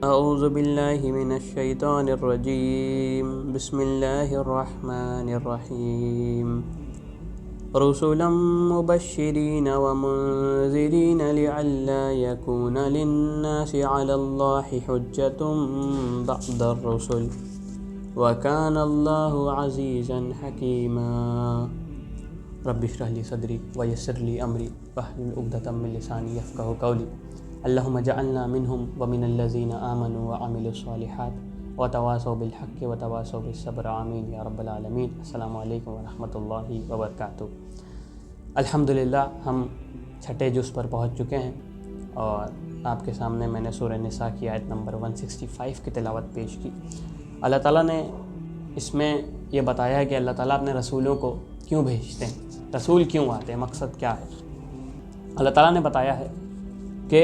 اعوذ باللہ من الشیطان الرجیم بسم اللہ الرحمن الرحیم رسلا مبشرین ومنذرین لئلا یکون للناس علی اللہ حجۃ بعد الرسل وکان اللہ عزیزا حکیما رب اشرح لی صدری ویسر لی امری واحلل عقدۃ من لسانی یفقہوا قولی اللہم اجعلنا منہم ومن الذین آمنوا وعملوا الصالحات وتواصوا بالحق وتواصوا بالصبر آمین یا رب العالمین۔ السلام علیکم ورحمۃ اللہ وبرکاتہ۔ الحمدللہ ہم چھٹے جز پر پہنچ چکے ہیں اور آپ کے سامنے میں نے سورہ نساء کی آیت نمبر 165 کی تلاوت پیش کی۔ اللہ تعالیٰ نے اس میں یہ بتایا ہے کہ اللہ تعالیٰ اپنے رسولوں کو کیوں بھیجتے ہیں، رسول کیوں آتے ہیں، مقصد کیا ہے۔ اللہ تعالیٰ نے بتایا ہے کہ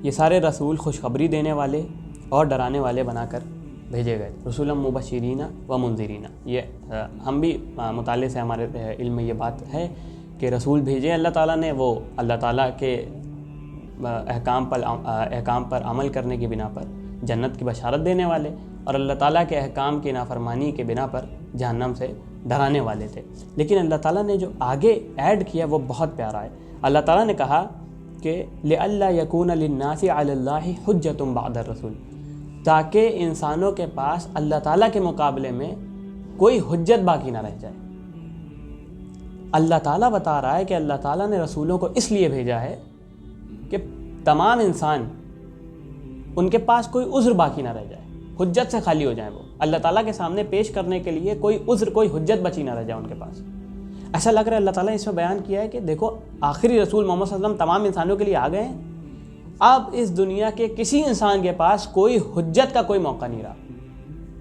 یہ سارے رسول خوشخبری دینے والے اور ڈرانے والے بنا کر بھیجے گئے، رسولا مبشرین و منذرین۔ یہ ہم بھی مطالعے سے ہمارے علم میں یہ بات ہے کہ رسول بھیجے اللہ تعالیٰ نے، وہ اللہ تعالیٰ کے احکام پر عمل کرنے کی بنا پر جنت کی بشارت دینے والے، اور اللہ تعالیٰ کے احکام کی نافرمانی کے بنا پر جہنم سے ڈرانے والے تھے۔ لیکن اللہ تعالیٰ نے جو آگے ایڈ کیا وہ بہت پیارا ہے۔ اللہ تعالیٰ نے کہا کہ لئلا یکون للناس علی اللہ حجۃ بعد الرسول، تاکہ انسانوں کے پاس اللہ تعالیٰ کے مقابلے میں کوئی حجت باقی نہ رہ جائے۔ اللہ تعالیٰ بتا رہا ہے کہ اللہ تعالیٰ نے رسولوں کو اس لیے بھیجا ہے کہ تمام انسان ان کے پاس کوئی عذر باقی نہ رہ جائے، حجت سے خالی ہو جائیں، وہ اللہ تعالیٰ کے سامنے پیش کرنے کے لیے کوئی عذر، کوئی حجت بچی نہ رہ جائے ان کے پاس۔ ایسا لگ رہا ہے اللہ تعالیٰ نے اس میں بیان کیا ہے کہ دیکھو آخری رسول محمد صلی اللہ علیہ وسلم تمام انسانوں کے لیے آ گئے ہیں، اب اس دنیا کے کسی انسان کے پاس کوئی حجت کا کوئی موقع نہیں رہا،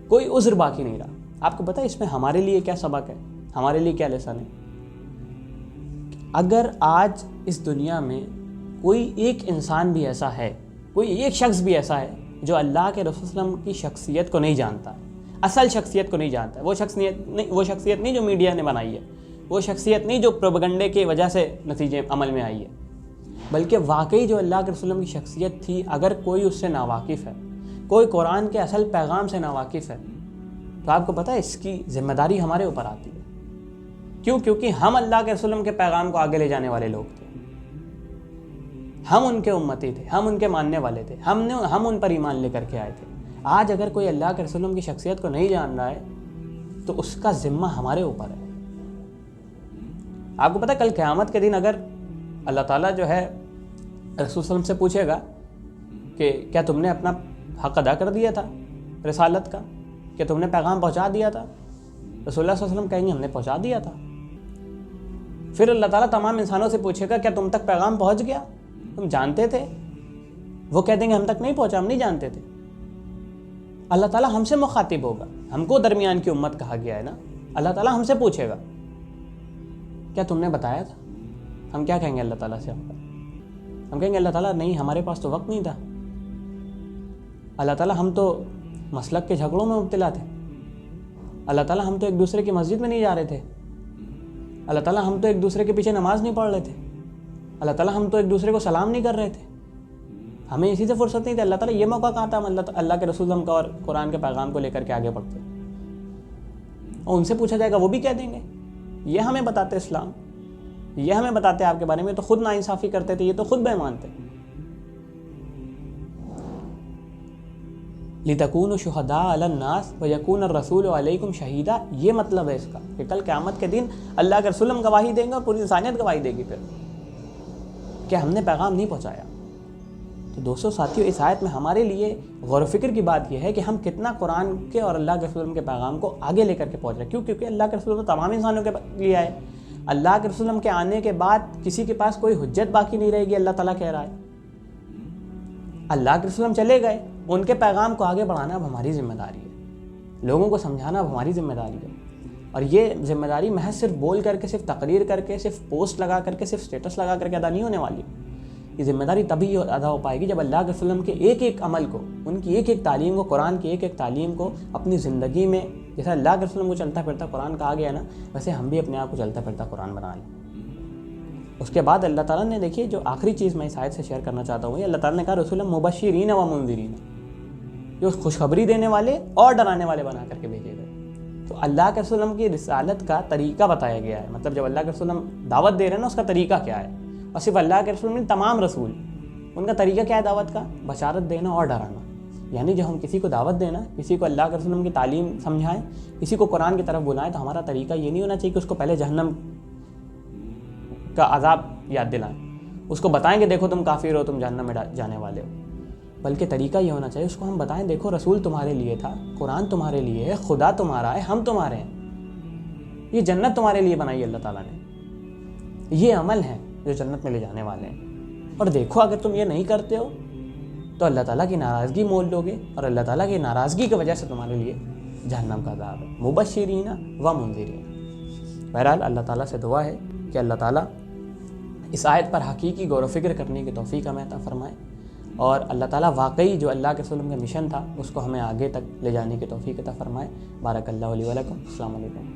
کوئی عذر باقی نہیں رہا۔ آپ کو پتہ ہے اس میں ہمارے لیے کیا سبق ہے، ہمارے لیے کیا لیسن ہے؟ اگر آج اس دنیا میں کوئی ایک انسان بھی ایسا ہے، کوئی ایک شخص بھی ایسا ہے جو اللہ کے رسول صلی اللہ علیہ وسلم کی شخصیت کو نہیں جانتا، اصل شخصیت کو نہیں جانتا، وہ شخصیت نہیں جو میڈیا نے بنائی ہے، وہ شخصیت نہیں جو پروپیگنڈے کی وجہ سے نتیجے عمل میں آئی ہے، بلکہ واقعی جو اللہ کے رسول کی شخصیت تھی، اگر کوئی اس سے ناواقف ہے، کوئی قرآن کے اصل پیغام سے ناواقف ہے، تو آپ کو پتہ ہے اس کی ذمہ داری ہمارے اوپر آتی ہے۔ کیوں؟ کیونکہ ہم اللہ کے رسول کے پیغام کو آگے لے جانے والے لوگ تھے، ہم ان کے امتی تھے، ہم ان کے ماننے والے تھے، ہم ان پر ایمان لے کر کے آئے تھے۔ آج اگر کوئی اللہ کے رسول کی شخصیت کو نہیں جان رہا ہے تو اس کا ذمہ ہمارے اوپر ہے۔ آپ کو پتہ ہے کل قیامت کے دن اگر اللہ تعالیٰ جو ہے رسول صلی اللہ علیہ وسلم سے پوچھے گا کہ کیا تم نے اپنا حق ادا کر دیا تھا رسالت کا، کہ تم نے پیغام پہنچا دیا تھا، رسول اللہ صلی اللہ علیہ وسلم کہیں گے ہم نے پہنچا دیا تھا۔ پھر اللہ تعالیٰ تمام انسانوں سے پوچھے گا کیا تم تک پیغام پہنچ گیا، تم جانتے تھے؟ وہ کہہ دیں گے ہم تک نہیں پہنچا، ہم نہیں جانتے تھے۔ اللہ تعالیٰ ہم سے مخاطب ہوگا، ہم کو درمیان کی امت کہا گیا ہے نا، اللہ تعالیٰ ہم سے پوچھے گا کیا تم نے بتایا تھا؟ ہم کیا کہیں گے اللہ تعالیٰ سے؟ ہم کہیں گے اللہ تعالیٰ نہیں، ہمارے پاس تو وقت نہیں تھا، اللہ تعالیٰ ہم تو مسلک کے جھگڑوں میں مبتلا تھے، اللہ تعالیٰ ہم تو ایک دوسرے کی مسجد میں نہیں جا رہے تھے، اللہ تعالیٰ ہم تو ایک دوسرے کے پیچھے نماز نہیں پڑھ رہے تھے، اللہ تعالیٰ ہم تو ایک دوسرے کو سلام نہیں کر رہے تھے، ہمیں اسی سے فرصت نہیں تھی۔ اللہ تعالیٰ یہ موقع کہاں تھا ہم اللہ کے رسول کا اور قرآن کے پیغام کو لے کر کے آگے بڑھتے؟ اور ان سے پوچھا جائے گا، وہ بھی کہہ دیں گے یہ ہمیں بتاتے اسلام، یہ ہمیں بتاتے آپ کے بارے میں، تو خود ناانصافی کرتے تھے، یہ تو خود بے ایمان تھے۔ لِتَكُونُوا شُهَدَاءَ عَلَى النَّاسِ وَيَكُونَ الرَّسُولُ عَلَيْكُمْ شَهِيدًا، یہ مطلب ہے اس کا کہ کل قیامت کے دن اللہ کے رسول گواہی دیں گے اور پوری انسانیت گواہی دے گی پھر کہ ہم نے پیغام نہیں پہنچایا۔ تو دوستو ساتھیو، اس آیت میں ہمارے لیے غور و فکر کی بات یہ ہے کہ ہم کتنا قرآن کے اور اللہ کے رسول کے پیغام کو آگے لے کر کے پہنچ رہے ہیں۔ کیوں؟ کیونکہ اللہ کے رسول تمام انسانوں کے لیے آئے، اللہ کے رسول کے آنے کے بعد کسی کے پاس کوئی حجت باقی نہیں رہے گی، اللہ تعالیٰ کہہ رہا ہے۔ اللہ کے رسول چلے گئے، ان کے پیغام کو آگے بڑھانا اب ہماری ذمہ داری ہے، لوگوں کو سمجھانا اب ہماری ذمہ داری ہے۔ اور یہ ذمہ داری محض صرف بول کر کے، صرف تقریر کر کے، صرف پوسٹ لگا کر کے، صرف اسٹیٹس لگا کر کے ادا نہیں ہونے والی۔ یہ ذمہ داری تبھی ادا ہو پائے گی جب اللہ کے وسلم کے ایک ایک عمل کو، ان کی ایک ایک تعلیم کو، قرآن کی ایک ایک تعلیم کو اپنی زندگی میں، جیسا اللہ کے وسلم کو چلتا پھرتا قرآن کہا گیا نا، ویسے ہم بھی اپنے آپ کو چلتا پھرتا قرآن بنا لیں۔ اس کے بعد اللہ تعالیٰ نے دیکھیے جو آخری چیز میں اس آیت سے شیئر کرنا چاہتا ہوں یہ اللہ تعالیٰ نے کہا رسول مبشرین و منذرین، جو خوشخبری دینے والے اور ڈرانے والے بنا کر کے بھیجے گئے۔ تو اللہ کے رسول کی رسالت کا طریقہ بتایا گیا ہے، مطلب جب اللہ کے رسول دعوت دے رہے ہیں نا اس کا طریقہ کیا ہے، اور صرف اللہ کے رسول نہیں تمام رسول ان کا طریقہ کیا ہے دعوت کا، بشارت دینا اور ڈرانا۔ یعنی جب ہم کسی کو دعوت دینا، کسی کو اللہ کے رسول کی تعلیم سمجھائیں، کسی کو قرآن کی طرف بلائیں، تو ہمارا طریقہ یہ نہیں ہونا چاہیے کہ اس کو پہلے جہنم کا عذاب یاد دلائیں، اس کو بتائیں کہ دیکھو تم کافر ہو، تم جہنم میں جانے والے ہو، بلکہ طریقہ یہ ہونا چاہیے اس کو ہم بتائیں دیکھو رسول تمہارے لیے تھا، قرآن تمہارے لیے ہے، خدا تمہارا ہے، ہم تمہارے ہیں، یہ جنت تمہارے لیے بنائی اللہ تعالیٰ نے، یہ عمل ہیں جو جنت میں لے جانے والے ہیں، اور دیکھو اگر تم یہ نہیں کرتے ہو تو اللہ تعالیٰ کی ناراضگی مول لو گے، اور اللہ تعالیٰ کی ناراضگی کی وجہ سے تمہارے لیے جہنم کا عذاب ہے۔ مبشرین و منذرین۔ بہرحال اللہ تعالیٰ سے دعا ہے کہ اللہ تعالیٰ اس آیت پر حقیقی غور و فکر کرنے کی توفیق ہمیں عطا فرمائے، اور اللہ تعالیٰ واقعی جو اللہ کے رسول کا مشن تھا اس کو ہمیں آگے تک لے جانے کی توفیق عطا فرمائے۔ بارک اللہ علی ولکم۔ السلام علیکم۔